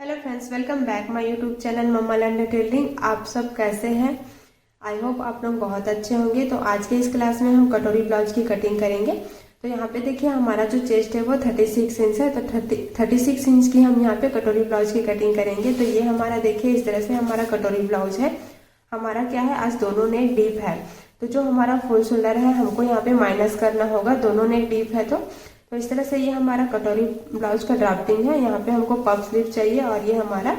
Hello friends, welcome back my YouTube channel mamma learn tailoring. आप सब कैसे हैं? आई होप आप लोग बहुत अच्छे होंगे। तो आज के इस क्लास में हम कटोरी ब्लाउज की कटिंग करेंगे। तो यहाँ पे देखिए हमारा जो चेस्ट है वो 36 इंच है। तो 36 इंच की हम यहाँ पे कटोरी ब्लाउज की कटिंग करेंगे। तो ये हमारा देखिए इस तरह से हमारा कटोरी ब्लाउज है। हमारा क्या है, आज दोनों नेक डीप है। तो जो हमारा फुल शोल्डर है हमको यहाँ पे माइनस करना होगा, दोनों नेक डीप है। तो इस तरह से ये हमारा कटोरी ब्लाउज का ड्राफ्टिंग है। यहाँ पे हमको पफ स्लीव चाहिए और ये हमारा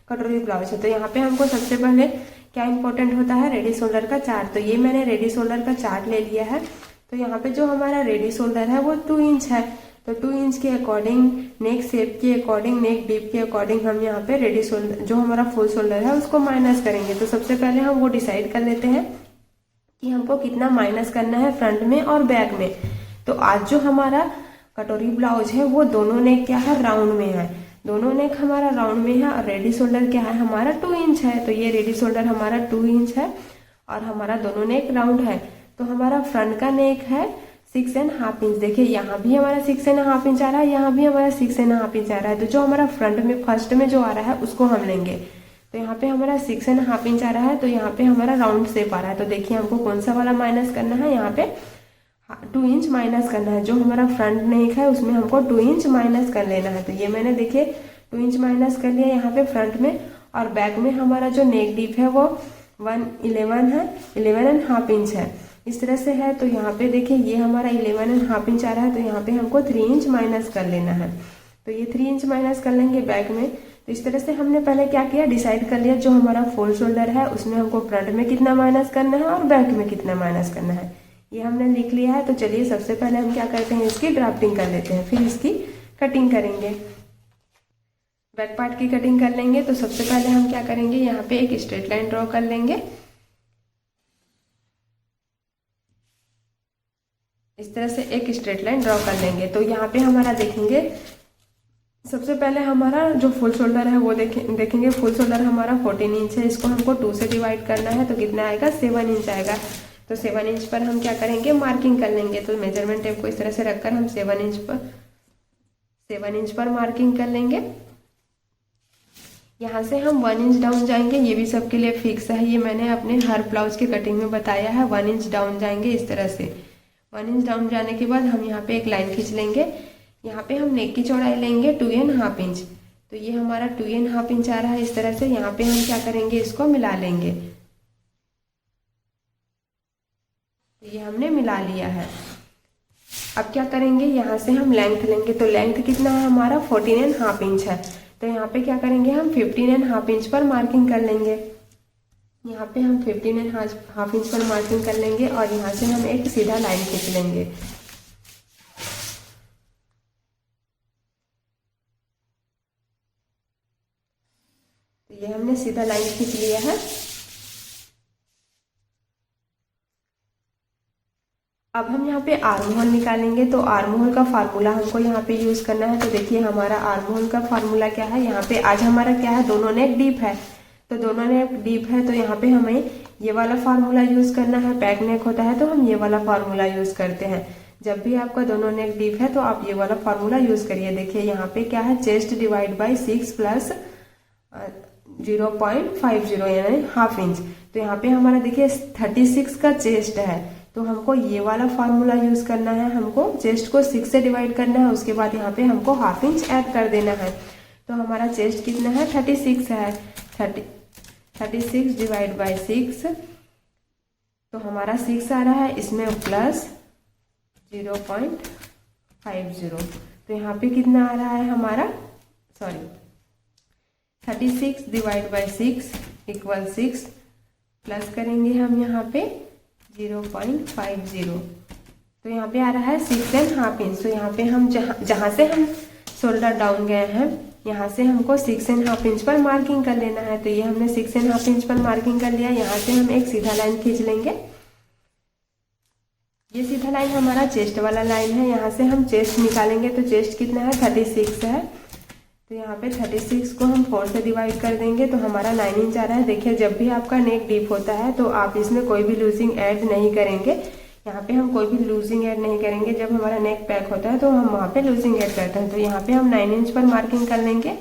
कटोरी ब्लाउज है। तो यहाँ पे हमको सबसे पहले क्या इंपॉर्टेंट होता है, रेडी शोल्डर का चार्ट। तो ये मैंने रेडी शोल्डर का चार्ट ले लिया है। तो यहाँ पे जो हमारा रेडी शोल्डर है वो 2 इंच है। तो 2 इंच के अकॉर्डिंग, नेक शेप के अकॉर्डिंग, नेक डीप के अकॉर्डिंग हम यहाँ पे रेडी शोल्डर जो हमारा फुल शोल्डर है उसको माइनस करेंगे। तो सबसे पहले हम वो डिसाइड कर लेते हैं कि हमको कितना माइनस करना है फ्रंट में और बैक में। तो आज जो हमारा कटोरी ब्लाउज है वो दोनों नेक क्या है, राउंड में है। दोनों नेक हमारा राउंड में है और रेडी शोल्डर क्या है हमारा 2 इंच है। तो ये रेडी शोल्डर हमारा 2 इंच है और हमारा दोनों नेक राउंड है। तो हमारा फ्रंट का नेक है 6.5 इंच। देखिए यहाँ भी हमारा 6.5 इंच आ रहा है, यहाँ भी हमारा 6.5 इंच आ रहा है। तो जो हमारा फ्रंट में फर्स्ट में जो आ रहा है उसको हम लेंगे। तो यहाँ पे हमारा 6.5 इंच आ रहा है। तो यहाँ पे हमारा राउंड शेप आ रहा है। तो देखिए हमको कौन सा वाला माइनस करना है, यहाँ पे 2 इंच माइनस करना है। जो हमारा फ्रंट नेक है उसमें हमको 2 इंच माइनस कर लेना है। तो ये मैंने देखिए 2 इंच माइनस कर लिया यहाँ पे फ्रंट में। और बैक में हमारा जो नेक डीप है वो 11 है, 11.5 इंच है। इस तरह से है। तो यहाँ पे देखिए ये हमारा 11.5 इंच आ रहा है। तो यहाँ पे हमको 3 इंच माइनस कर लेना है। तो ये 3 इंच माइनस कर लेंगे बैक में। तो इस तरह से हमने पहले क्या किया, डिसाइड कर लिया जो हमारा फुल शोल्डर है उसमें हमको फ्रंट में कितना माइनस करना है और बैक में कितना माइनस करना है, ये हमने लिख लिया है। तो चलिए सबसे पहले हम क्या करते हैं, इसकी ड्राफ्टिंग कर लेते हैं, फिर इसकी कटिंग करेंगे। बैक पार्ट की कटिंग कर लेंगे। तो सबसे पहले हम क्या करेंगे, यहाँ पे एक स्ट्रेट लाइन ड्रॉ कर लेंगे। इस तरह से एक स्ट्रेट लाइन ड्रॉ कर लेंगे। तो यहाँ पे हमारा देखेंगे सबसे पहले हमारा जो फुल शोल्डर है वो देखेंगे फुल शोल्डर हमारा 14 इंच है। इसको हमको 2 से डिवाइड करना है। तो कितना आएगा, 7 इंच आएगा। तो 7 इंच पर हम क्या करेंगे, मार्किंग कर लेंगे। तो मेजरमेंट टेप को इस तरह से रखकर हम 7 इंच पर मार्किंग कर लेंगे। यहाँ से हम 1 इंच डाउन जाएंगे। ये भी सबके लिए फिक्स है, ये मैंने अपने हर ब्लाउज की कटिंग में बताया है। 1 इंच डाउन जाएंगे इस तरह से। 1 इंच डाउन जाने के बाद हम यहाँ पे एक लाइन खींच लेंगे। यहाँ पे हम नेक की चौड़ाई लेंगे 2.5 इंच। तो ये हमारा 2.5 इंच आ रहा है इस तरह से। यहाँ पे हम क्या करेंगे, इसको मिला लेंगे। ये हमने मिला लिया है। अब क्या करेंगे, यहाँ से हम लेंथ लेंगे। तो लेंथ कितना है हमारा, 14.5 इंच है। तो यहाँ पे क्या करेंगे, हम 15.5 इंच पर मार्किंग कर लेंगे। यहाँ पे हम 15.5 इंच पर मार्किंग कर लेंगे और यहाँ से हम एक सीधा लाइन खींच लेंगे। तो ये हमने सीधा लाइन खींच लिया है। अब हम यहाँ पे आर्म होल निकालेंगे। तो आर्म होल का फार्मूला हमको यहाँ पे यूज करना है। तो देखिए हमारा आर्म होल का फार्मूला क्या है, यहाँ पे आज हमारा क्या है, दोनों नेक डीप है। तो दोनों नेक डीप है तो यहाँ पे हमें ये वाला फार्मूला यूज करना है। बैक नेक होता है तो हम ये वाला फार्मूला यूज करते हैं। जब भी आपका दोनों नेक डीप है तो आप ये वाला फार्मूला यूज करिए। देखिए यहाँ पे क्या है, चेस्ट डिवाइड बाई 6 प्लस 0.50 यानी हाफ इंच। तो यहाँ पे हमारा देखिए 36 का चेस्ट है। तो हमको ये वाला फार्मूला यूज करना है। हमको चेस्ट को 6 से डिवाइड करना है, उसके बाद यहाँ पे हमको हाफ इंच ऐड कर देना है। तो हमारा चेस्ट कितना है, 36 है। 36 डिवाइड बाई 6, तो हमारा 6 आ रहा है, इसमें प्लस 0.50। तो यहाँ पे कितना आ रहा है हमारा, 36 डिवाइड बाई 6 इक्वल 6, प्लस करेंगे हम यहाँ पे 0.50। तो यहाँ पे आ रहा है 6.5 इंच। तो यहाँ पे हम जहाँ से हम शोल्डर डाउन गए हैं यहाँ से हमको 6.5 इंच पर मार्किंग कर लेना है। तो ये हमने 6.5 इंच पर मार्किंग कर लिया। यहाँ से हम एक सीधा लाइन खींच लेंगे। ये सीधा लाइन हमारा चेस्ट वाला लाइन है। यहाँ से हम चेस्ट निकालेंगे। तो चेस्ट कितना है, 36 है। तो यहाँ पे 36 को हम 4 से डिवाइड कर देंगे तो हमारा 9 इंच आ रहा है। देखिए जब भी आपका नेक डीप होता है तो आप इसमें कोई भी लूजिंग ऐड नहीं करेंगे। यहाँ पे हम कोई भी लूजिंग ऐड नहीं करेंगे। जब हमारा नेक पैक होता है तो हम वहाँ पे लूजिंग ऐड करते हैं। तो यहाँ पे हम 9 इंच पर मार्किंग कर लेंगे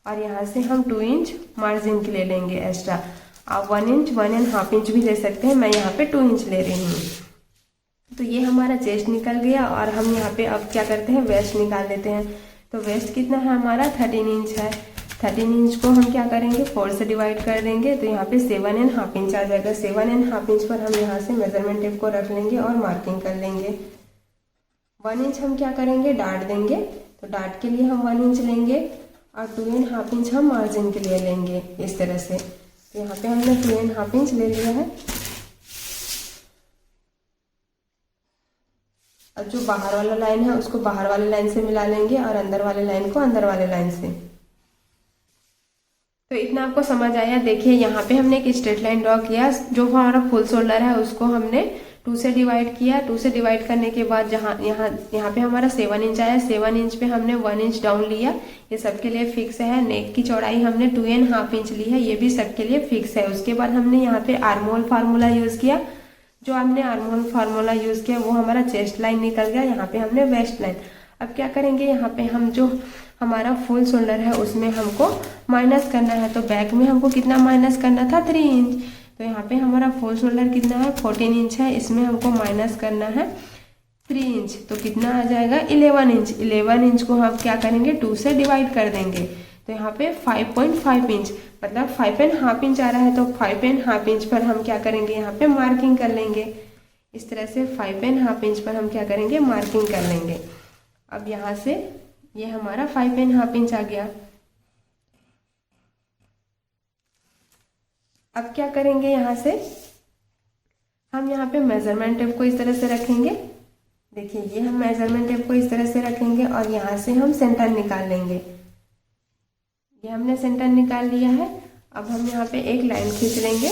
और यहाँ से हम 2 इंच मार्जिन के लिए लेंगे एक्स्ट्रा। आप 1 इंच 1.5 इंच भी ले सकते हैं, मैं यहाँ पे 2 इंच ले रही हूँ। तो ये हमारा चेस्ट निकल गया और हम यहाँ पे अब क्या करते हैं, वेस्ट निकाल लेते हैं। तो वेस्ट कितना है हमारा 13 इंच है। 13 इंच को हम क्या करेंगे 4 से डिवाइड कर देंगे, तो यहाँ पे 7.5 इंच आ जाएगा। 7.5 इंच पर हम यहाँ से मेजरमेंट टेप को रख लेंगे और मार्किंग कर लेंगे। 1 इंच हम क्या करेंगे डाट देंगे, तो डाट के लिए हम 1 इंच लेंगे और 2.5 इंच हम मार्जिन के लिए लेंगे इस तरह से। तो यहाँ पे हमने 2.5 इंच ले लिया है। अब जो बाहर वाला लाइन है उसको बाहर वाले लाइन से मिला लेंगे और अंदर वाले लाइन को अंदर वाले लाइन से। तो इतना आपको समझ आया। देखिए यहाँ पे हमने एक स्ट्रेट लाइन ड्रॉ किया, जो हमारा फुल शोल्डर है उसको हमने 2 से डिवाइड किया। 2 से डिवाइड करने के बाद जहाँ यहाँ पे हमारा 7 इंच आया, 7 इंच पे हमने 1 इंच डाउन लिया। ये सबके लिए फिक्स है। नेक की चौड़ाई हमने 2.5 इंच ली है, ये भी सबके लिए फिक्स है। उसके बाद हमने यहाँ पे आर्म होल फार्मूला यूज किया। जो हमने आर्म होल फार्मूला यूज किया वो हमारा चेस्ट लाइन निकल गया, यहाँ पे हमने वेस्ट लाइन। अब क्या करेंगे, यहाँ पे हम जो हमारा फुल शोल्डर है उसमें हमको माइनस करना है। तो बैक में हमको कितना माइनस करना था 3 इंच। तो यहाँ पे हमारा फुल शोल्डर कितना है 14 इंच है, इसमें हमको माइनस करना है 3 इंच। तो कितना आ जाएगा 11 इंच। 11 इंच को हम क्या करेंगे 2 से डिवाइड कर देंगे। तो यहाँ पे 5.5 इंच मतलब 5.5 इंच आ रहा है। तो 5.5 इंच पर हम क्या करेंगे यहाँ पे मार्किंग कर लेंगे। इस तरह से 5.5 इंच पर हम क्या करेंगे मार्किंग कर लेंगे। अब यहाँ से ये हमारा 5.5 इंच आ गया। अब क्या करेंगे, यहाँ से हम यहाँ पे मेजरमेंट टेप को इस तरह से रखेंगे। देखिए ये हम मेजरमेंट टेप को इस तरह से रखेंगे और यहाँ से हम सेंटर निकाल लेंगे। ये हमने सेंटर निकाल लिया है। अब हम यहाँ पे एक लाइन खींच लेंगे।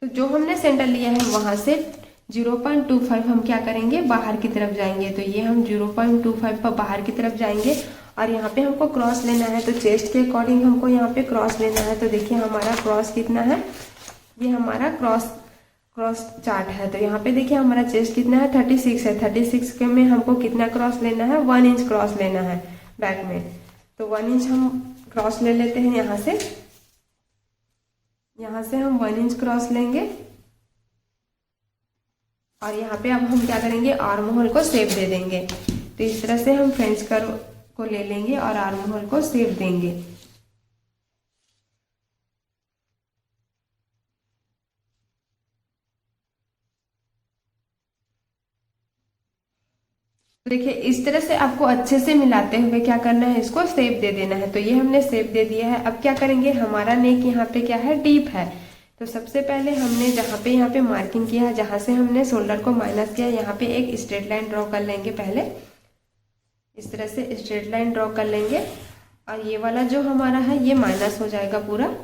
तो जो हमने सेंटर लिया है वहां से 0.25 हम क्या करेंगे बाहर की तरफ जाएंगे। तो ये हम 0.25 पर बाहर की तरफ जाएंगे और यहाँ पे हमको क्रॉस लेना है। तो चेस्ट के अकॉर्डिंग हमको यहाँ पे क्रॉस लेना है। तो देखिए हमारा क्रॉस कितना है, ये हमारा क्रॉस चार्ट है। तो यहाँ पे देखिए हमारा चेस्ट कितना है 36 है। 36 के में हमको कितना क्रॉस लेना है 1 इंच क्रॉस लेना है बैक में। तो 1 इंच हम क्रॉस ले लेते हैं। यहाँ से हम 1 इंच क्रॉस लेंगे और यहाँ पे अब हम क्या करेंगे आर्म होल को शेप दे देंगे। तो इस तरह से हम फ्रेंच कर्व को ले लेंगे और आर्म होल को शेप देंगे। तो देखिए इस तरह से आपको अच्छे से मिलाते हुए क्या करना है, इसको शेप दे देना है। तो ये हमने शेप दे दिया है। अब क्या करेंगे, हमारा नेक यहाँ पे क्या है डीप है। तो सबसे पहले हमने जहाँ पे यहाँ पे मार्किंग किया है, जहाँ से हमने शोल्डर को माइनस किया, यहाँ पे एक स्ट्रेट लाइन ड्रॉ कर लेंगे। पहले इस तरह से स्ट्रेट लाइन ड्रॉ कर लेंगे और ये वाला जो हमारा है ये माइनस हो जाएगा पूरा।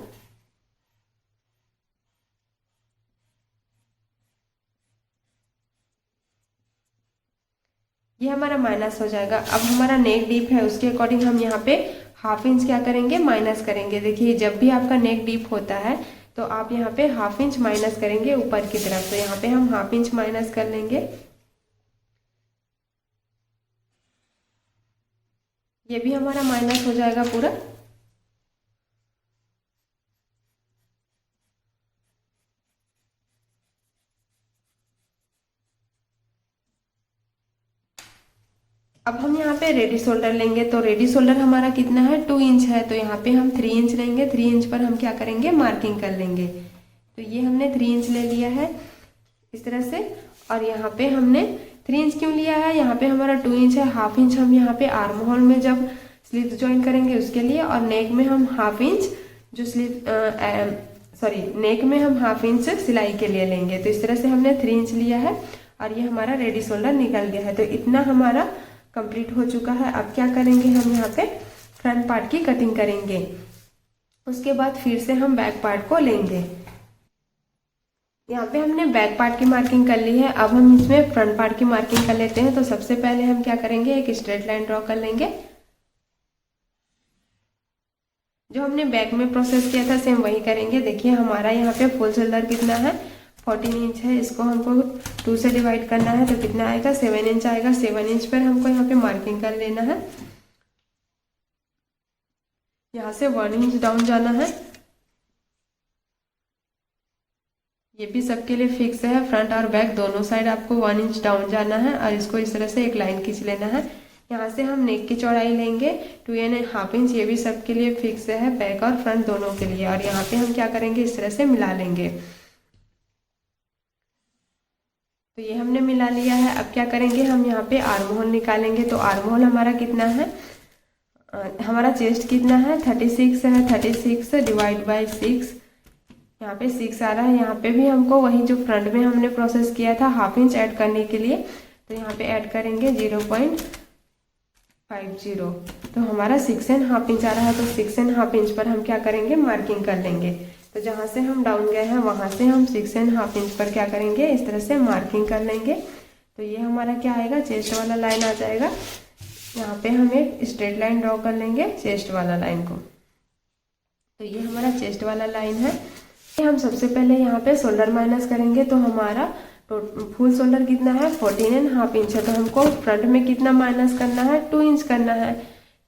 ये हमारा माइनस हो जाएगा। अब हमारा नेक डीप है, उसके अकॉर्डिंग हम यहाँ पे ½ इंच क्या करेंगे माइनस करेंगे। देखिए जब भी आपका नेक डीप होता है तो आप यहाँ पे ½ इंच माइनस करेंगे ऊपर की तरफ। तो यहाँ पे हम ½ इंच माइनस कर लेंगे। ये भी हमारा माइनस हो जाएगा पूरा। अब हम यहाँ पे रेडी शोल्डर लेंगे। तो रेडी शोल्डर हमारा कितना है 2 इंच है। तो यहाँ पे हम 3 इंच लेंगे। 3 इंच पर हम क्या करेंगे मार्किंग कर लेंगे। तो ये हमने 3 इंच ले लिया है इस तरह से। और यहाँ पे हमने 3 इंच क्यों लिया है, यहाँ पे हमारा 2 इंच है। ½ इंच हम यहाँ पे आर्म होल में जब स्लीव ज्वाइन करेंगे उसके लिए, और नेक में हम ½ इंच जो नेक में हम ½ इंच सिलाई के लिए लेंगे। तो इस तरह से हमने 3 इंच लिया है और ये हमारा रेडी शोल्डर निकल गया है। तो इतना हमारा कंप्लीट हो चुका है। अब क्या करेंगे, हम यहाँ पे फ्रंट पार्ट की कटिंग करेंगे। उसके बाद फिर से हम बैक पार्ट को लेंगे। यहाँ पे हमने बैक पार्ट की मार्किंग कर ली है। अब हम इसमें फ्रंट पार्ट की मार्किंग कर लेते हैं। तो सबसे पहले हम क्या करेंगे, एक स्ट्रेट लाइन ड्रॉ कर लेंगे। जो हमने बैक में प्रोसेस किया था सेम वही करेंगे। देखिए हमारा यहाँ पे फुल शोल्डर कितना है 14 इंच है, इसको हमको 2 से डिवाइड करना है तो कितना आएगा, 7 इंच आएगा। 7 इंच पर हमको यहाँ पे मार्किंग कर लेना है। यहाँ से 1 इंच डाउन जाना है। ये भी सबके लिए फिक्स है, फ्रंट और बैक दोनों साइड आपको 1 इंच डाउन जाना है और इसको इस तरह से एक लाइन खींच लेना है। यहाँ से हम नेक की चौड़ाई लेंगे 2.5 इंच, ये भी सबके लिए फिक्स है, बैक और फ्रंट दोनों के लिए। और यहाँ पे हम क्या करेंगे, इस तरह से मिला लेंगे। तो ये हमने मिला लिया है। अब क्या करेंगे, हम यहाँ पे आर्म होल निकालेंगे। तो आर्म होल हमारा कितना है, हमारा चेस्ट कितना है, 36 है। 36 डिवाइड बाई 6, यहाँ पे 6 आ रहा है। यहाँ पे भी हमको वही जो फ्रंट में हमने प्रोसेस किया था 1/2 इंच ऐड करने के लिए, तो यहाँ पे ऐड करेंगे 0.50। तो हमारा 6.5 इंच आ रहा है। तो 6.5 इंच पर हम क्या करेंगे, मार्किंग कर लेंगे। तो जहाँ से हम डाउन गए हैं वहाँ से हम 6.5 इंच पर क्या करेंगे, इस तरह से मार्किंग कर लेंगे। तो ये हमारा क्या आएगा, चेस्ट वाला लाइन आ जाएगा। यहाँ पे हम एक स्ट्रेट लाइन ड्रॉ कर लेंगे चेस्ट वाला लाइन को। तो ये हमारा चेस्ट वाला लाइन है। हम सबसे पहले यहाँ पे शोल्डर माइनस करेंगे। तो हमारा फुल शोल्डर कितना है, 14.5 इंच है। तो हमको फ्रंट में कितना माइनस करना है, 2 इंच करना है।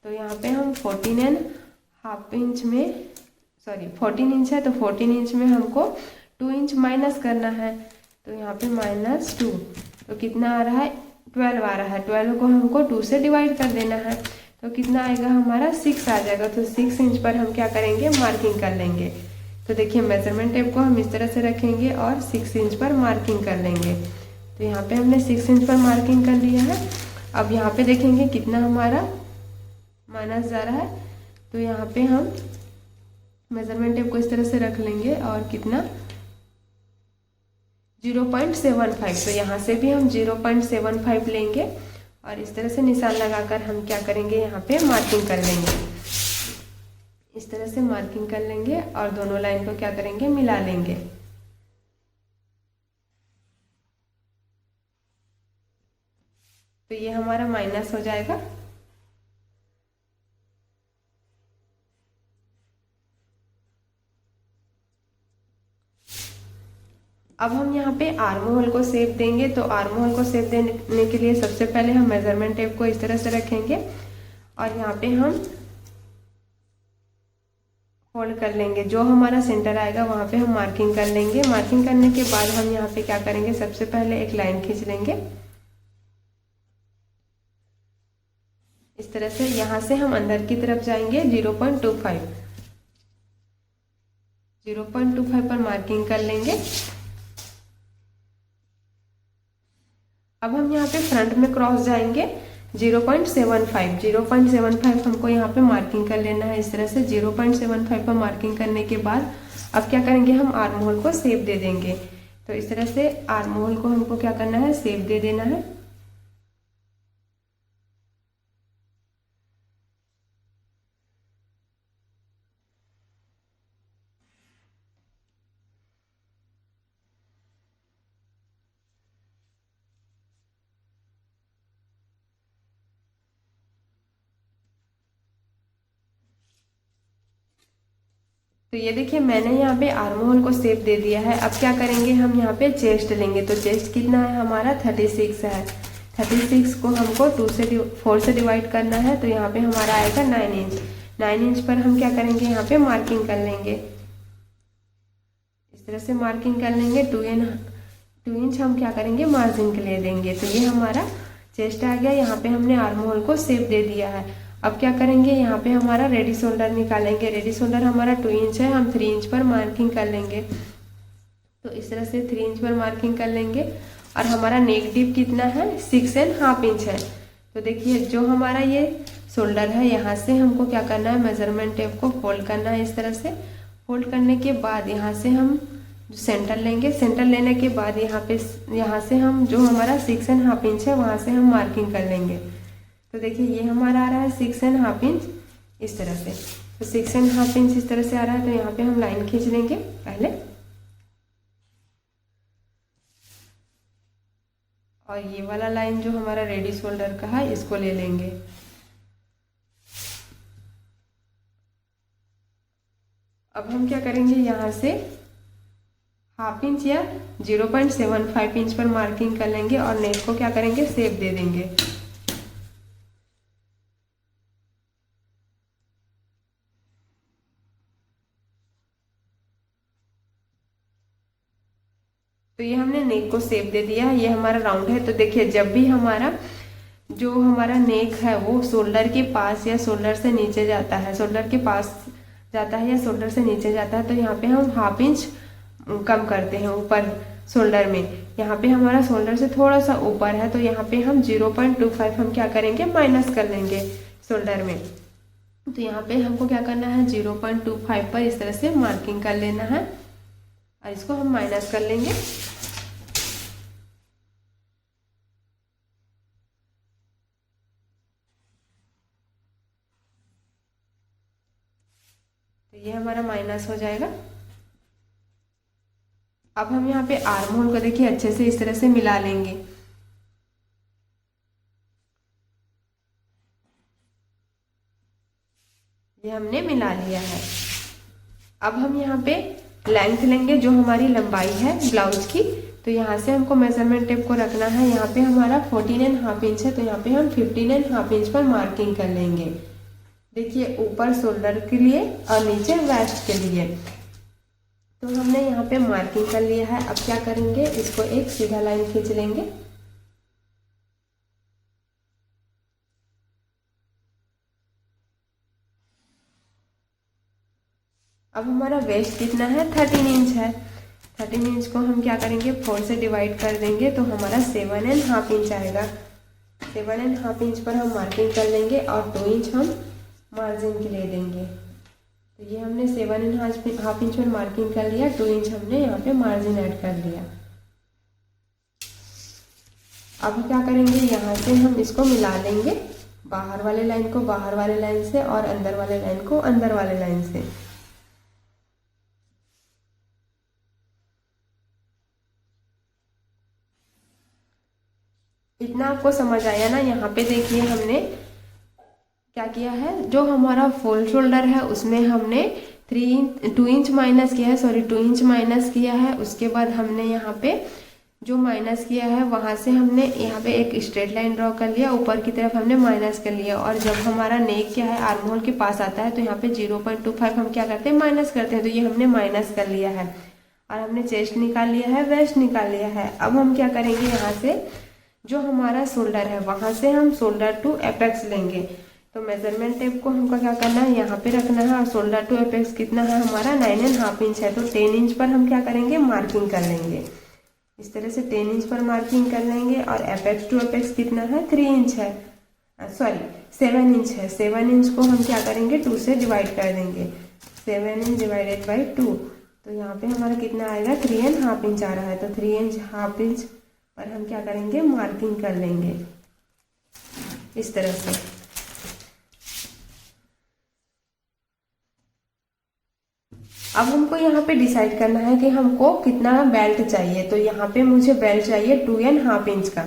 तो यहाँ पे हम 14.5 इंच में, सॉरी 14 इंच है, तो 14 इंच में हमको 2 इंच माइनस करना है। तो यहाँ पे -2, तो कितना आ रहा है, 12 आ रहा है। 12 को हमको 2 से डिवाइड कर देना है। तो कितना आएगा, हमारा 6 आ जाएगा। तो 6 इंच पर हम क्या करेंगे, मार्किंग कर लेंगे। तो देखिए मेजरमेंट टेप को हम इस तरह से रखेंगे और 6 इंच पर मार्किंग कर लेंगे। तो यहाँ पे हमने 6 इंच पर मार्किंग कर लिया है। अब यहाँ पे देखेंगे कितना हमारा माइनस जा रहा है। तो यहाँ पे हम मेजरमेंट टेप को इस तरह से रख लेंगे और कितना, 0.75। तो यहाँ से भी हम 0.75 लेंगे और इस तरह से निशान लगाकर हम क्या करेंगे, यहाँ पे मार्किंग कर लेंगे। इस तरह से मार्किंग कर लेंगे और दोनों लाइन को क्या करेंगे, मिला लेंगे। तो ये हमारा माइनस हो जाएगा। अब हम यहाँ पे आर्म होल को शेप देंगे। तो आर्म होल को शेप देने के लिए सबसे पहले हम मेजरमेंट टेप को इस तरह से रखेंगे और यहाँ पे हम फोल्ड कर लेंगे। जो हमारा सेंटर आएगा वहाँ पे हम मार्किंग कर लेंगे। मार्किंग करने के बाद हम यहाँ पे क्या करेंगे, सबसे पहले एक लाइन खींच लेंगे इस तरह से। यहाँ से हम अंदर की तरफ जाएंगे 0.25 पर मार्किंग कर लेंगे। अब हम यहाँ पे फ्रंट में क्रॉस जाएंगे 0.75 हमको यहाँ पे मार्किंग कर लेना है इस तरह से। 0.75 पर मार्किंग करने के बाद अब क्या करेंगे, हम आर्म होल को शेप दे देंगे। तो इस तरह से आर्म होल को हमको क्या करना है, शेप दे देना है। तो ये देखिए मैंने यहाँ पे आर्म होल को शेप दे दिया है। अब क्या करेंगे, हम यहाँ पे चेस्ट लेंगे। तो चेस्ट कितना है हमारा, 36 है। 36 को हमको 4 से डिवाइड करना है। तो यहाँ पे हमारा आएगा 9 इंच। 9 इंच पर हम क्या करेंगे, यहाँ पे मार्किंग कर लेंगे। इस तरह से मार्किंग कर लेंगे। 2 इंच हम क्या करेंगे, मार्जिन के लिए देंगे। तो ये हमारा चेस्ट आ गया। यहाँ पे हमने आर्म होल को शेप दे दिया है। अब क्या करेंगे, यहाँ पे हमारा रेडी शोल्डर निकालेंगे। रेडी शोल्डर हमारा 2 इंच है, हम 3 इंच पर मार्किंग कर लेंगे। तो इस तरह से 3 इंच पर मार्किंग कर लेंगे। और हमारा नेक डीप कितना है, 6.5 इंच है। तो देखिए जो हमारा ये शोल्डर है, यहाँ से हमको क्या करना है, मेजरमेंट टेप को फोल्ड करना है इस तरह से। फोल्ड करने के बाद यहाँ से हम सेंटर लेंगे। सेंटर लेने के बाद यहाँ से हम जो हमारा 6.5 इंच है वहाँ से हम मार्किंग कर लेंगे। तो देखिए ये हमारा आ रहा है 6.5 इंच इस तरह से। तो 6.5 इंच इस तरह से आ रहा है। तो यहाँ पे हम लाइन खींच लेंगे पहले, और ये वाला लाइन जो हमारा रेडी शोल्डर का है इसको ले लेंगे। अब हम क्या करेंगे, यहाँ से हाफ इंच या 0.75 इंच पर मार्किंग कर लेंगे और नेक को क्या करेंगे, शेप दे देंगे। तो ये हमने नेक को शेप दे दिया, ये हमारा राउंड है। तो देखिए जब भी हमारा जो हमारा नेक है वो शोल्डर के पास या शोल्डर से नीचे जाता है, शोल्डर के पास जाता है या शोल्डर से नीचे जाता है, तो यहाँ पे हम हाफ इंच कम करते हैं ऊपर शोल्डर में। यहाँ पे हमारा शोल्डर से थोड़ा सा ऊपर है, तो यहाँ पे हम 0.25 हम क्या करेंगे, माइनस कर लेंगे शोल्डर में। तो यहाँ पे हमको क्या करना है, 0.25 पर इस तरह से मार्किंग कर लेना है और इसको हम माइनस कर लेंगे। तो ये हमारा माइनस हो जाएगा। अब हम यहाँ पे आर्म होल को देखिए अच्छे से इस तरह से मिला लेंगे। ये हमने मिला लिया है। अब हम यहाँ पे लेंथ लेंगे, जो हमारी लंबाई है ब्लाउज की। तो यहाँ से हमको मेजरमेंट टेप को रखना है। यहाँ पे हमारा 14.5 इंच है, तो यहाँ पे हम 15.5 इंच पर मार्किंग कर लेंगे। देखिए ऊपर शोल्डर के लिए और नीचे वेस्ट के लिए। तो हमने यहाँ पे मार्किंग कर लिया है। अब क्या करेंगे, इसको एक सीधा लाइन खींच लेंगे। अब हमारा वेस्ट कितना है, 13 इंच है। 13 इंच को हम क्या करेंगे, 4 से डिवाइड कर देंगे, तो हमारा 7.5 इंच आएगा। 7.5 इंच पर हम मार्किंग कर लेंगे और 2 इंच हम मार्जिन के लिए देंगे। तो ये हमने 7.5 इंच पर मार्किंग कर लिया, 2 इंच हमने यहाँ पे मार्जिन ऐड कर लिया। अब क्या करेंगे, यहाँ से हम इसको मिला लेंगे, बाहर वाले लाइन को बाहर वाले लाइन से और अंदर वाले लाइन को अंदर वाले लाइन से। इतना आपको समझ आया ना। यहाँ पे देखिए हमने क्या किया है, जो हमारा फुल शोल्डर है उसमें हमने 2 इंच माइनस किया है, 2 इंच माइनस किया है। उसके बाद हमने यहाँ पे जो माइनस किया है वहां से हमने यहाँ पे एक स्ट्रेट लाइन ड्रॉ कर लिया, ऊपर की तरफ हमने माइनस कर लिया। और जब हमारा नेक क्या है, आर्म होल के पास आता है, तो यहाँ पे 0.25 हम क्या करते हैं, माइनस करते हैं। तो ये हमने माइनस कर लिया है और हमने चेस्ट निकाल लिया है, वेस्ट निकाल लिया है। अब हम क्या करेंगे, यहाँ से जो हमारा शोल्डर है वहां से हम शोल्डर टू एपेक्स लेंगे। तो मेजरमेंट टेप को हमको क्या करना है, यहाँ पे रखना है। और शोल्डर टू एपेक्स कितना है हमारा, 9.5 इंच है। तो 10 इंच पर हम क्या करेंगे, मार्किंग कर लेंगे। इस तरह से 10 इंच पर मार्किंग कर लेंगे। और एपेक्स टू एपेक्स कितना है, 3 इंच है, 7 इंच है। 7 इंच को हम क्या करेंगे, 2 से डिवाइड कर देंगे। 7 इंच डिवाइडेड बाई 2, तो यहाँ पे हमारा कितना आएगा, 3.5 इंच आ रहा है। तो 3.5 इंच पर हम क्या करेंगे, मार्किंग कर लेंगे इस तरह से। अब हमको यहाँ पे डिसाइड करना है कि हमको कितना बेल्ट चाहिए। तो यहाँ पे मुझे बेल्ट चाहिए 2.5 इंच का।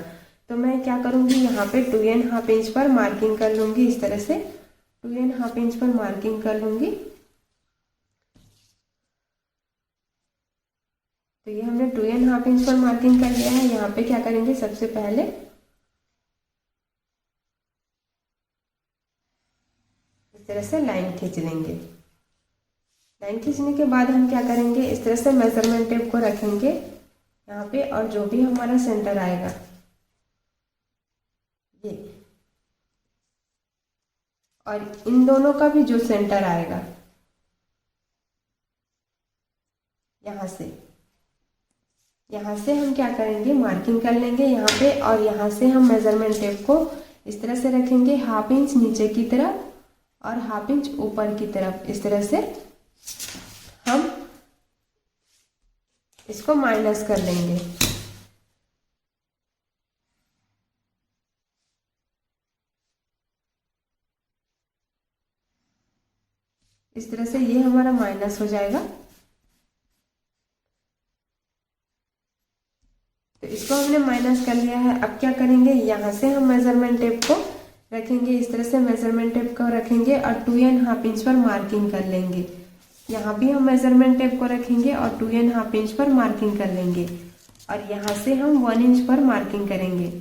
तो मैं क्या करूंगी, यहाँ पे 2.5 इंच पर मार्किंग कर लूंगी इस तरह से। 2.5 इंच पर मार्किंग कर लूंगी। तो ये हमने 2.5 इंच पर मार्किंग कर लिया है। यहाँ पे क्या करेंगे, सबसे पहले इस तरह से लाइन खींच लेंगे। लाइन खींचने के बाद हम क्या करेंगे, इस तरह से मेजरमेंट टेप को रखेंगे यहाँ पे। और जो भी हमारा सेंटर आएगा ये, और इन दोनों का भी जो सेंटर आएगा यहाँ से हम क्या करेंगे, मार्किंग कर लेंगे यहाँ पे। और यहाँ से हम मेजरमेंट टेप को इस तरह से रखेंगे, 1/2 इंच नीचे की तरफ और 1/2 इंच ऊपर की तरफ। इस तरह से हम इसको माइनस कर लेंगे। इस तरह से ये हमारा माइनस हो जाएगा। तो इसको हमने माइनस कर लिया है। अब क्या करेंगे, यहाँ से हम मेजरमेंट टेप को रखेंगे, इस तरह से मेजरमेंट टेप को रखेंगे और 2.5 इंच पर मार्किंग कर लेंगे। यहाँ भी हम मेजरमेंट टेप को रखेंगे और 2.5 इंच पर मार्किंग कर लेंगे और यहाँ से हम 1 इंच पर मार्किंग करेंगे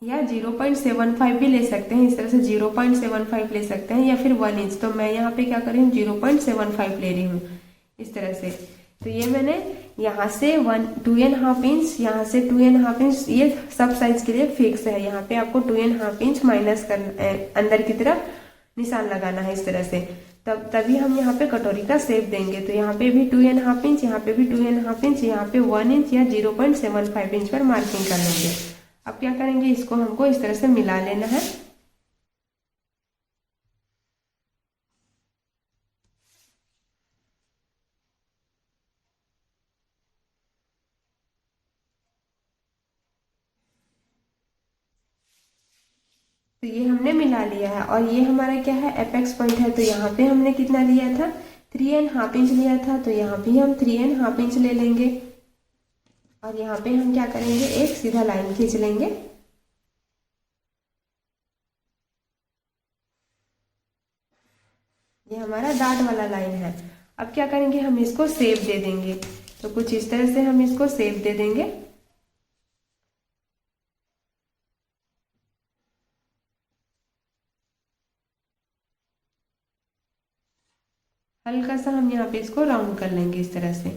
या 0.75 भी ले सकते हैं। इस तरह से 0.75 ले सकते हैं या फिर 1 इंच। तो मैं यहाँ पे क्या कर रही हूँ 0.75 ले रही हूँ इस तरह से। तो ये मैंने यहाँ से 2.5 इंच, यहाँ से 2.5 इंच, ये सब साइज के लिए फिक्स है। यहाँ पे आपको 2.5 इंच माइनस करना, अंदर की तरफ निशान लगाना है इस तरह से। तभी हम यहाँ पे कटोरी का शेप देंगे। तो यहाँ पे भी 2.5 इंच, यहाँ पे भी 2.5 इंच, यहाँ पे 1 इंच या 0.75 इंच पर मार्किंग कर लेंगे। अब क्या करेंगे, इसको हमको इस तरह से मिला लेना है। तो ये हमने मिला लिया है और ये हमारा क्या है, एपेक्स पॉइंट है। तो यहाँ पे हमने कितना लिया था, 3.5 इंच लिया था। तो यहाँ भी हम 3.5 इंच ले लेंगे और यहाँ पे हम क्या करेंगे, एक सीधा लाइन खींच लेंगे। ये हमारा डार्ट वाला लाइन है। अब क्या करेंगे, हम इसको शेप दे देंगे। तो कुछ इस तरह से हम इसको शेप दे देंगे। हल्का सा हम यहाँ पे इसको राउंड कर लेंगे इस तरह से।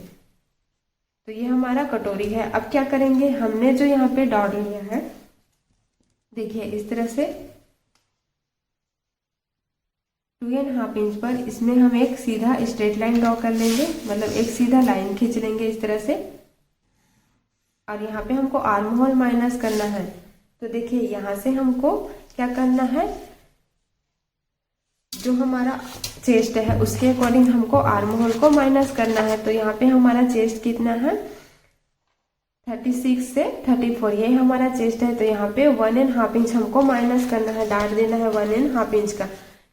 तो ये हमारा कटोरी है। अब क्या करेंगे, हमने जो यहाँ पे डॉट लिया है, देखिए इस तरह से 2.5 इंच पर इसमें हम एक सीधा स्ट्रेट लाइन ड्रॉ कर लेंगे, मतलब एक सीधा लाइन खींच लेंगे इस तरह से। और यहाँ पे हमको आर्म होल माइनस करना है। तो देखिए यहाँ से हमको क्या करना है, जो हमारा चेस्ट है उसके अकॉर्डिंग हमको आर्म होल को माइनस करना है। तो यहाँ पे हमारा चेस्ट कितना है, 36 से 34, ये हमारा चेस्ट है। तो यहाँ पे 1.5 इंच हमको माइनस करना है, डाट देना है 1.5 इंच का।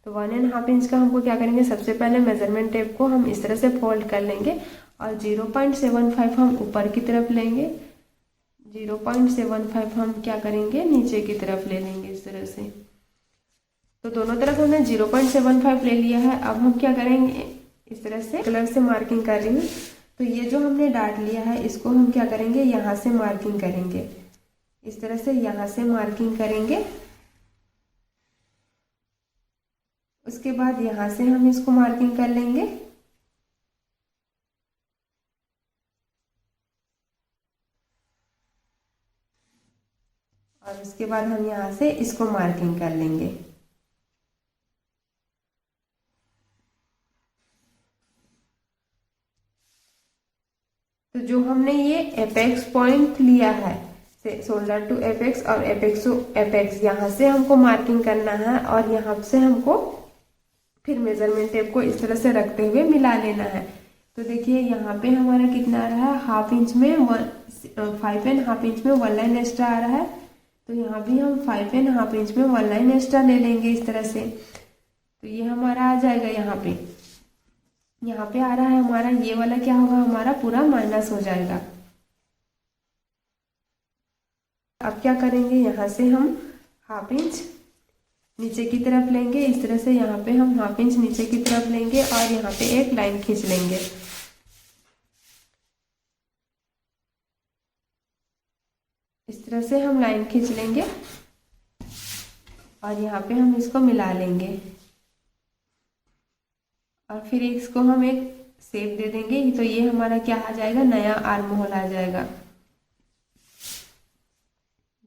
तो 1.5 इंच का हमको क्या करेंगे, सबसे पहले मेजरमेंट टेप को हम इस तरह से फोल्ड कर लेंगे और 0.75 हम ऊपर की तरफ लेंगे, 0.75 हम क्या करेंगे, नीचे की तरफ ले लेंगे इस तरह से। तो दोनों तरफ हमने 0.75 ले लिया है। अब हम क्या करेंगे, इस तरह से कलर से मार्किंग कर रही हूँ। तो ये जो हमने डाट लिया है इसको हम क्या करेंगे, यहाँ से मार्किंग करेंगे इस तरह से, यहाँ से मार्किंग करेंगे। उसके बाद यहाँ से हम इसको मार्किंग कर लेंगे और उसके बाद हम यहाँ से इसको मार्किंग कर लेंगे। तो जो हमने ये एपेक्स पॉइंट लिया है, शोल्डर टू एपेक्स और एपेक्स टू एपेक्स, यहाँ से हमको मार्किंग करना है और यहाँ से हमको फिर मेजरमेंट टेप को इस तरह से रखते हुए मिला लेना है। तो देखिए यहाँ पे हमारा कितना आ रहा है, 1/2 इंच में 5.5 इंच में 1 लाइन एक्स्ट्रा आ रहा है। तो यहाँ भी हम 5.5 इंच में 1 लाइन एक्स्ट्रा ले लेंगे इस तरह से। तो ये हमारा आ जाएगा, यहाँ पे आ रहा है हमारा, ये वाला क्या होगा, हमारा पूरा माइनस हो जाएगा। अब क्या करेंगे, यहाँ से हम 1/2 इंच नीचे की तरफ लेंगे इस तरह से, यहाँ पे हम 1/2 इंच नीचे की तरफ लेंगे और यहाँ पे एक लाइन खींच लेंगे। इस तरह से हम लाइन खींच लेंगे और यहाँ पे हम इसको मिला लेंगे और फिर इसको हम एक शेप दे देंगे। तो ये हमारा क्या आ जाएगा, नया आर्म होल आ जाएगा।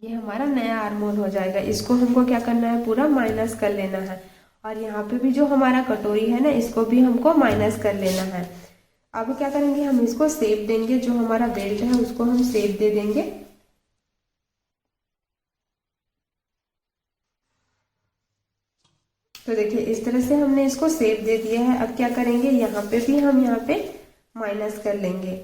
ये हमारा नया आर्म होल हो जाएगा। इसको हमको क्या करना है, पूरा माइनस कर लेना है। और यहाँ पे भी जो हमारा कटोरी है ना, इसको भी हमको माइनस कर लेना है। अब क्या करेंगे, हम इसको शेप देंगे, जो हमारा बेल्ट है उसको हम शेप दे देंगे। तो देखिए इस तरह से हमने इसको शेप दे दिया है। अब क्या करेंगे, यहाँ पे भी हम यहाँ पे माइनस कर लेंगे।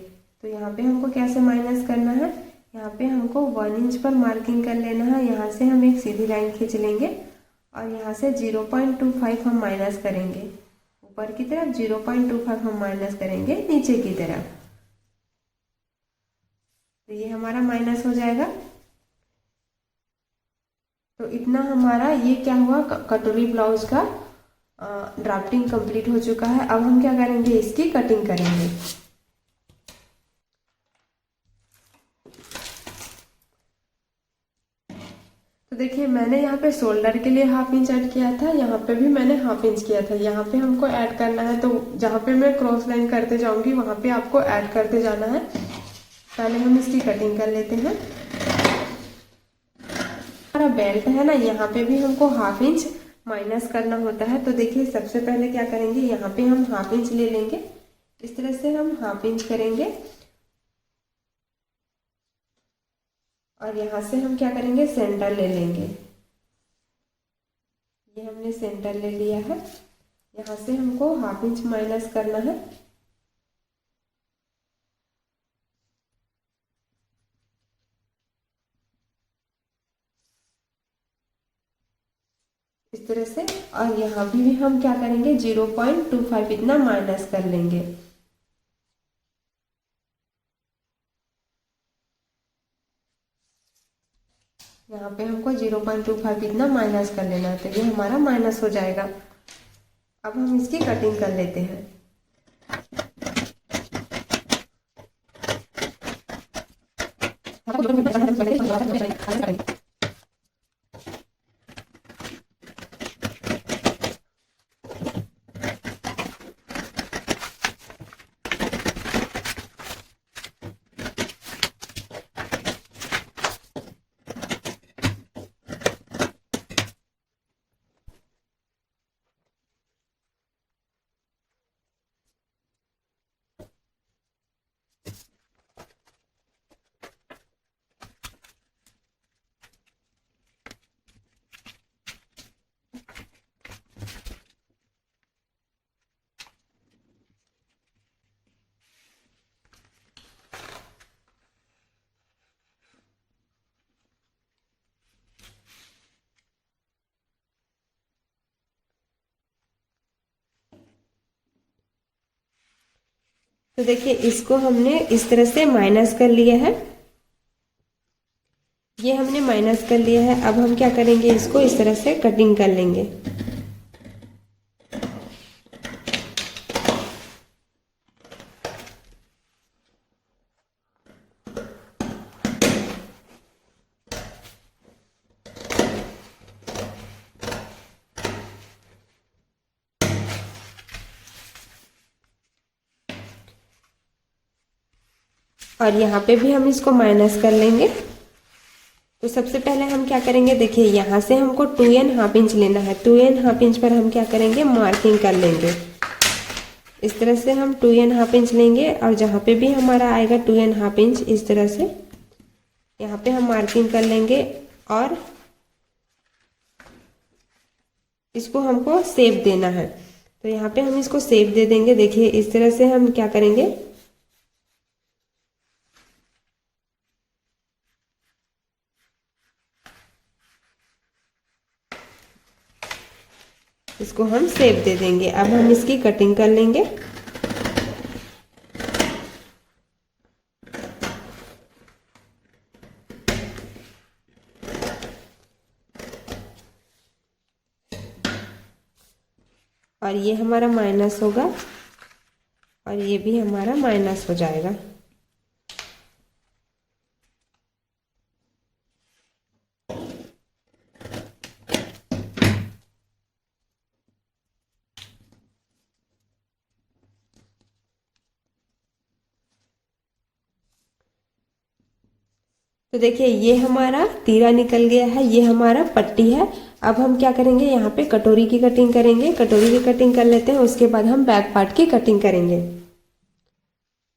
तो यहाँ पे हमको कैसे माइनस करना है, यहाँ पे हमको 1 इंच पर मार्किंग कर लेना है। यहाँ से हम एक सीधी लाइन खींच लेंगे और यहाँ से 0.25 हम माइनस करेंगे ऊपर की तरफ, 0.25 हम माइनस करेंगे नीचे की तरफ। तो ये हमारा माइनस हो जाएगा। तो इतना हमारा ये क्या हुआ, कटोरी ब्लाउज का ड्राफ्टिंग कंप्लीट हो चुका है। अब हम क्या करेंगे, इसकी कटिंग करेंगे। तो देखिए मैंने यहाँ पे शोल्डर के लिए 1/2 इंच ऐड किया था, यहाँ पे भी मैंने 1/2 इंच किया था। यहाँ पे हमको ऐड करना है, तो जहाँ पे मैं क्रॉस लाइन करते जाऊंगी वहाँ पे आपको ऐड करते जाना है। पहले हम इसकी कटिंग कर लेते हैं। हमारा बेल्ट है ना, यहाँ पे भी हमको 1/2 इंच माइनस करना होता है। तो देखिए सबसे पहले क्या करेंगे, यहाँ पे हम 1/2 इंच ले लेंगे। इस तरह से हम 1/2 इंच करेंगे और यहाँ से हम क्या करेंगे, सेंटर ले लेंगे। ये हमने सेंटर ले लिया है। यहाँ से हमको 1/2 इंच माइनस करना है। इस तरह से, और यहाँ भी हम क्या करेंगे, 0.25 इतना माइनस कर लेंगे। यहाँ पे हमको 0.25 इतना माइनस कर लेना है, तो ये हमारा माइनस हो जाएगा। अब हम इसकी कटिंग कर लेते हैं। तो देखिए इसको हमने इस तरह से माइनस कर लिया है। ये हमने माइनस कर लिया है। अब हम क्या करेंगे, इसको इस तरह से कटिंग कर लेंगे। और यहाँ पे भी हम इसको माइनस कर लेंगे। तो सबसे पहले हम क्या करेंगे, देखिए यहाँ से हमको 2.5 इंच लेना है। 2.5 इंच पर हम क्या करेंगे, मार्किंग कर लेंगे। इस तरह से हम 2.5 इंच लेंगे और जहाँ पे भी हमारा आएगा 2.5 इंच, इस तरह से यहाँ पे हम मार्किंग कर लेंगे। और इसको हमको शेप देना है, तो यहाँ पे हम इसको शेप दे देंगे। देखिए इस तरह से हम क्या करेंगे, इसको हम शेप दे देंगे। अब हम इसकी कटिंग कर लेंगे। और ये हमारा माइनस होगा और ये भी हमारा माइनस हो जाएगा। तो देखिए ये हमारा तीरा निकल गया है, ये हमारा पट्टी है। अब हम क्या करेंगे, यहाँ पे कटोरी की कटिंग करेंगे। कटोरी की कटिंग कर लेते हैं, उसके बाद हम बैक पार्ट की कटिंग करेंगे।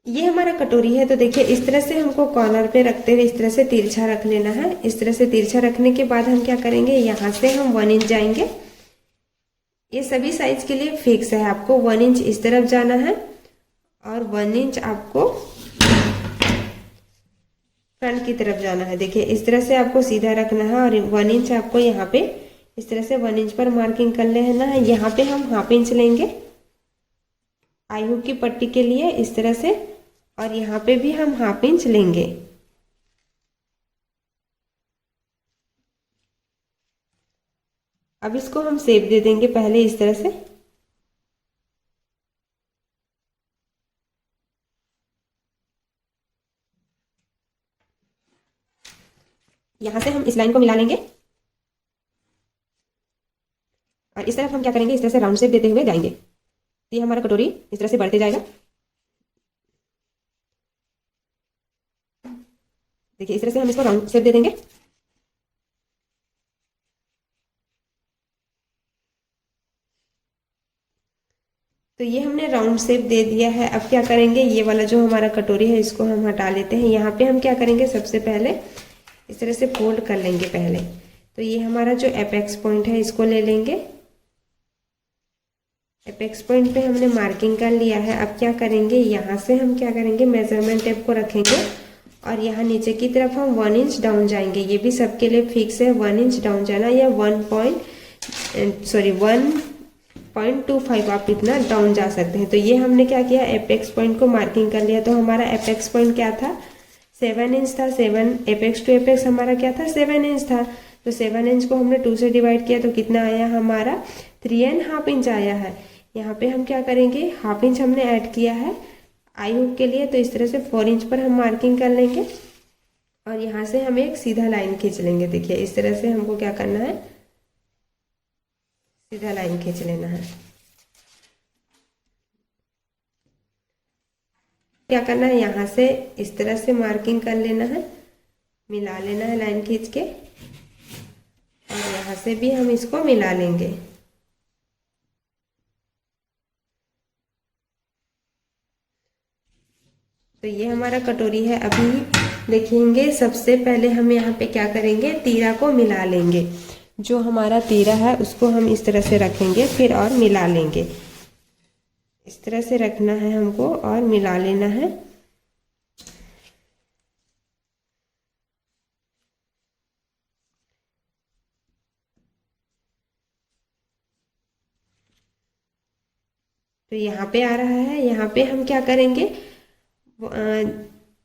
ये हमारा कटोरी है। तो देखिए इस तरह से हमको कॉर्नर पे रखते हुए इस तरह से तिरछा रख लेना है। इस तरह से तिरछा रखने के बाद हम क्या करेंगे, यहाँ से हम 1 इंच जाएंगे। ये सभी साइज के लिए फिक्स है, आपको 1 इंच इस तरफ जाना है और 1 इंच आपको फ्रंट की तरफ जाना है। देखिए इस तरह से आपको सीधा रखना है और 1 इंच आपको यहाँ पे इस तरह से 1 इंच पर मार्किंग कर लेना है। यहाँ पे हम 1/2 इंच लेंगे आई हुक की पट्टी के लिए, इस तरह से। और यहाँ पे भी हम 1/2 इंच लेंगे। अब इसको हम शेप दे देंगे पहले इस तरह से। यहाँ से हम इस लाइन को मिला लेंगे और इस तरफ हम क्या करेंगे, इस तरह से राउंड शेप देते हुए जाएंगे। तो ये हमारा कटोरी इस तरह से बढ़ते जाएगा। देखिए इस तरह से हम इसको राउंड शेप दे देंगे। तो ये हमने राउंड शेप दे दिया है। अब क्या करेंगे, ये वाला जो हमारा कटोरी है इसको हम हटा लेते हैं। यहाँ पे हम क्या करेंगे, सबसे पहले इस तरह से फोल्ड कर लेंगे पहले। तो ये हमारा जो एपेक्स पॉइंट है इसको ले लेंगे। एपेक्स पॉइंट पे हमने मार्किंग कर लिया है। अब क्या करेंगे, यहाँ से हम क्या करेंगे, मेजरमेंट टेप को रखेंगे और यहाँ नीचे की तरफ हम 1 इंच डाउन जाएंगे। ये भी सबके लिए फिक्स है, 1 इंच डाउन जाना या 1.25 आप इतना डाउन जा सकते हैं। तो ये हमने क्या किया, एपेक्स पॉइंट को मार्किंग कर लिया। तो हमारा एपेक्स पॉइंट क्या था, 7 इंच था। 7 एपेक्स टू एपेक्स हमारा क्या था, 7 इंच था। तो 7 इंच को हमने 2 से डिवाइड किया तो कितना आया हमारा, 3.5 इंच आया है। यहाँ पे हम क्या करेंगे, हाफ इंच हमने ऐड किया है आई हुक के लिए। तो इस तरह से 4 इंच पर हम मार्किंग कर लेंगे और यहाँ से हम एक सीधा लाइन खींच लेंगे। देखिए इस तरह से हमको क्या करना है, सीधा लाइन खींच लेना है। क्या करना है, यहाँ से इस तरह से मार्किंग कर लेना है, मिला लेना है लाइन खींच के और यहाँ से भी हम इसको मिला लेंगे। तो ये हमारा कटोरी है। अभी देखेंगे, सबसे पहले हम यहाँ पे क्या करेंगे, तीरा को मिला लेंगे। जो हमारा तीरा है उसको हम इस तरह से रखेंगे, फिर और मिला लेंगे। इस तरह से रखना है हमको और मिला लेना है। तो यहाँ पे आ रहा है। यहाँ पे हम क्या करेंगे,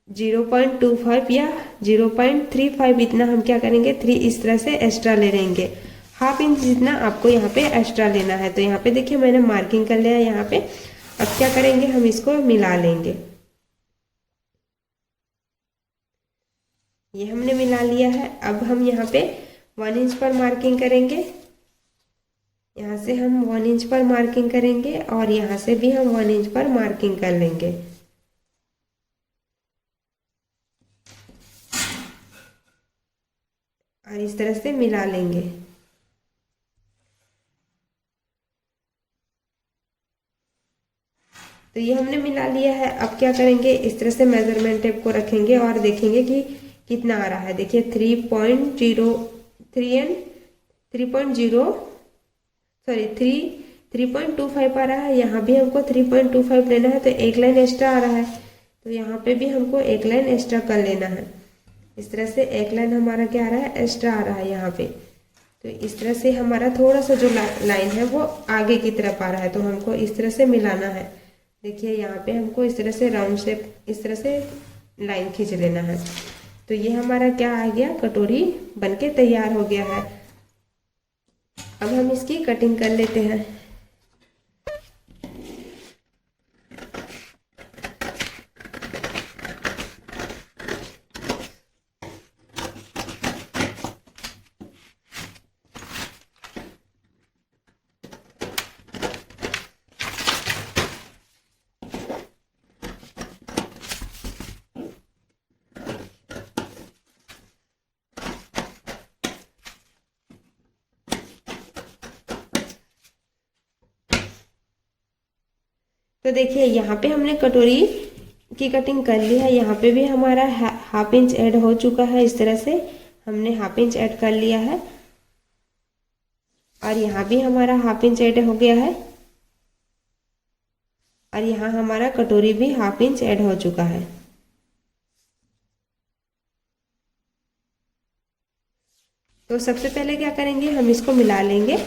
0.25 या 0.35 इतना हम क्या करेंगे, 3 इस तरह से एक्स्ट्रा ले लेंगे। हाफ इंच जितना आपको यहाँ पे एक्स्ट्रा लेना है। तो यहाँ पे देखिए मैंने मार्किंग कर लिया यहाँ पे। अब क्या करेंगे, हम इसको मिला लेंगे। ये हमने मिला लिया है। अब हम यहाँ पे 1 इंच पर मार्किंग करेंगे। यहाँ से हम 1 इंच पर मार्किंग करेंगे और यहाँ से भी हम 1 इंच पर मार्किंग कर लेंगे। और इस तरह से मिला लेंगे। तो ये हमने मिला लिया है। अब क्या करेंगे, इस तरह से मेजरमेंट टेप को रखेंगे और देखेंगे कि कितना आ रहा है। देखिए 3.25 आ रहा है। यहाँ भी हमको 3.25 लेना है तो एक लाइन एक्स्ट्रा आ रहा है। तो यहाँ पे भी हमको एक लाइन एक्स्ट्रा कर लेना है। इस तरह से एक लाइन हमारा क्या आ रहा है, एक्स्ट्रा आ रहा है यहाँ पे। तो इस तरह से हमारा थोड़ा सा जो लाइन है वो आगे की तरफ आ रहा है। तो हमको इस तरह से मिलाना है। देखिए यहाँ पे हमको इस तरह से राउंड शेप, इस तरह से लाइन खींच लेना है। तो ये हमारा क्या आ गया, कटोरी बनके तैयार हो गया है। अब हम इसकी कटिंग कर लेते हैं। तो देखिए यहाँ पे हमने कटोरी की कटिंग कर ली है। यहाँ पे भी हमारा हाफ इंच ऐड हो चुका है। इस तरह से हमने हाफ इंच ऐड कर लिया है और यहाँ भी हमारा हाफ इंच ऐड हो गया है और यहाँ हमारा कटोरी भी हाफ इंच ऐड हो चुका है। तो सबसे पहले क्या करेंगे, हम इसको मिला लेंगे।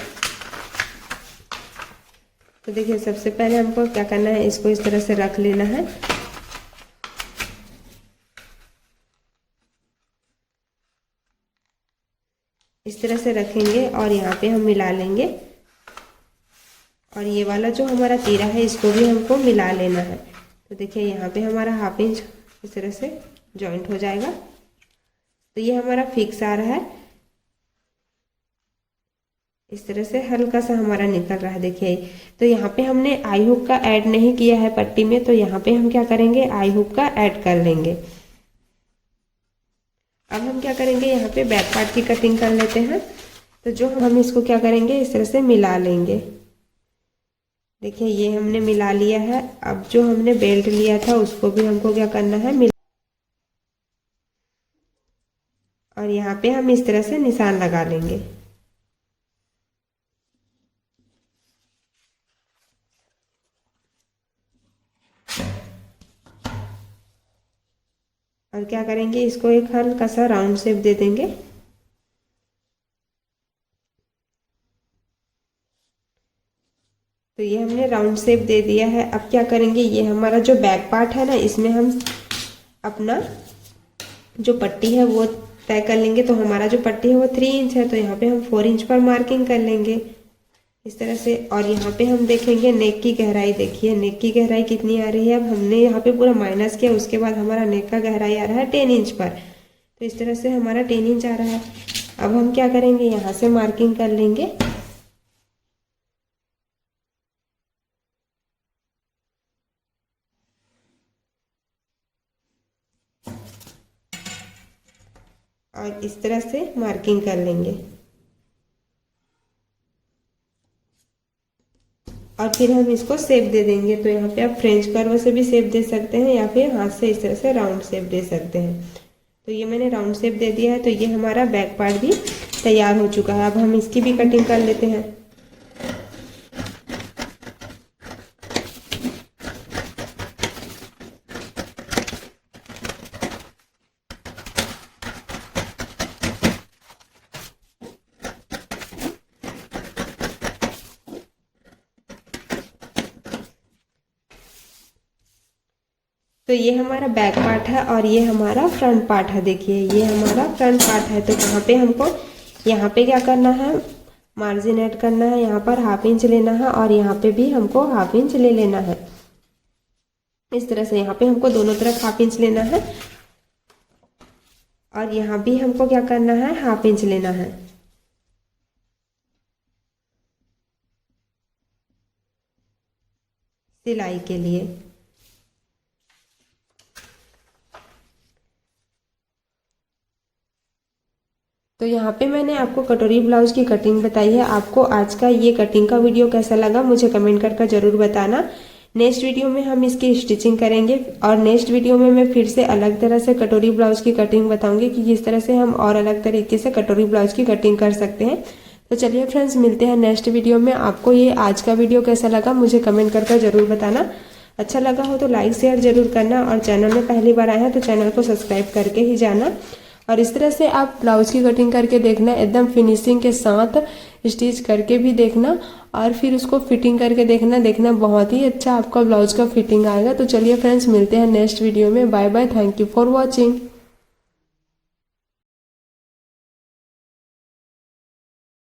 तो देखिए सबसे पहले हमको क्या करना है, इसको इस तरह से रख लेना है। इस तरह से रखेंगे और यहाँ पे हम मिला लेंगे और ये वाला जो हमारा तीरा है इसको भी हमको मिला लेना है। तो देखिए यहाँ पे हमारा हाफ इंच इस तरह से जॉइंट हो जाएगा। तो ये हमारा फिक्स आ रहा है, इस तरह से हल्का सा हमारा निकल रहा है, देखिए। तो यहाँ पे हमने आई हुक का ऐड नहीं किया है पट्टी में, तो यहाँ पे हम क्या करेंगे, आई हुक का ऐड कर लेंगे। अब हम क्या करेंगे, यहाँ पे बैक पार्ट की कटिंग कर लेते हैं। तो जो हम इसको क्या करेंगे, इस तरह से मिला लेंगे। देखिए ये हमने मिला लिया है। अब जो हमने बेल्ट लिया था उसको भी हमको क्या करना है, मिला, और यहाँ पे हम इस तरह से निशान लगा लेंगे। और क्या करेंगे, इसको एक हल्का सा राउंड शेप दे देंगे। तो ये हमने राउंड शेप दे दिया है। अब क्या करेंगे, ये हमारा जो बैक पार्ट है ना, इसमें हम अपना जो पट्टी है वो तय कर लेंगे। तो हमारा जो पट्टी है वो 3 इंच है, तो यहाँ पे हम 4 इंच पर मार्किंग कर लेंगे इस तरह से। और यहाँ पे हम देखेंगे नेक की गहराई, देखिए नेक की गहराई कितनी आ रही है। अब हमने यहाँ पे पूरा माइनस किया, उसके बाद हमारा नेक का गहराई आ रहा है 10 इंच पर। तो इस तरह से हमारा 10 इंच आ रहा है। अब हम क्या करेंगे, यहाँ से मार्किंग कर लेंगे। और इस तरह से मार्किंग कर लेंगे। और फिर हम इसको शेप दे देंगे। तो यहाँ पे आप फ्रेंच कर्व से भी शेप दे सकते हैं, या फिर हाथ से इस तरह से राउंड शेप दे सकते हैं। तो ये मैंने राउंड शेप दे दिया है। तो ये हमारा बैक पार्ट भी तैयार हो चुका है। अब हम इसकी भी कटिंग कर लेते हैं। तो ये हमारा बैक पार्ट है और ये हमारा फ्रंट पार्ट है। देखिए ये हमारा फ्रंट पार्ट है। तो यहाँ पे हमको, यहाँ पे क्या करना है, मार्जिन ऐड करना है। यहाँ पर 1/2 इंच लेना है और यहाँ पे भी हमको 1/2 इंच ले लेना है। इस तरह से यहाँ पे हमको दोनों तरफ 1/2 इंच लेना है, और यहाँ भी हमको क्या करना है, 1/2 इंच लेना है। सिलाई के लिए। तो यहाँ पे मैंने आपको कटोरी ब्लाउज की कटिंग बताई है। आपको आज का ये कटिंग का वीडियो कैसा लगा मुझे कमेंट कर जरूर बताना। नेक्स्ट वीडियो में हम इसकी स्टिचिंग करेंगे, और नेक्स्ट वीडियो में मैं फिर से अलग तरह से कटोरी ब्लाउज की कटिंग बताऊंगी कि किस तरह से हम और अलग तरीके से कटोरी ब्लाउज की कटिंग कर सकते हैं। तो चलिए फ्रेंड्स, मिलते हैं नेक्स्ट वीडियो में। आपको ये आज का वीडियो कैसा लगा मुझे कमेंट कर जरूर बताना। अच्छा लगा हो तो लाइक शेयर जरूर करना, और चैनल में पहली बार आए हैं तो चैनल को सब्सक्राइब करके ही जाना। और इस तरह से आप ब्लाउज की कटिंग करके देखना, एकदम फिनिशिंग के साथ स्टिच करके भी देखना, और फिर उसको फिटिंग करके देखना बहुत ही अच्छा आपका ब्लाउज का फिटिंग आएगा। तो चलिए फ्रेंड्स, मिलते हैं नेक्स्ट वीडियो में। Bye bye, thank you for watching.